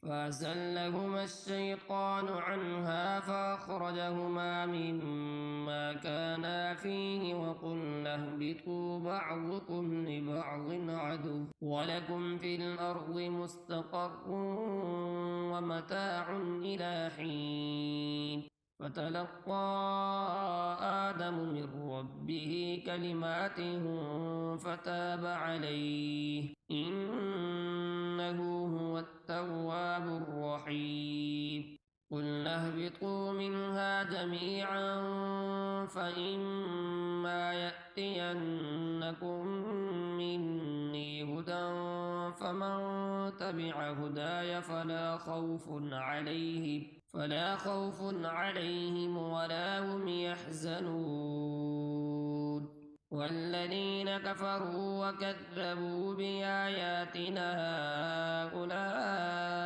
فأزلهما الشيطان عنها فأخرجهما مما كانا فيه وقلنا اهبطوا بعضكم لبعض عدو ولكم في الأرض مستقر ومتاع إلى حين فتلقى آدم من ربه كلمات فتاب عليه إنه هو التواب الرحيم قلنا اهبطوا منها جميعا فإما يأتينكم مني هدى فمن تبع هداي فلا خوف عليهم ولا هم يحزنون والذين كفروا وكذبوا بآياتنا أولئك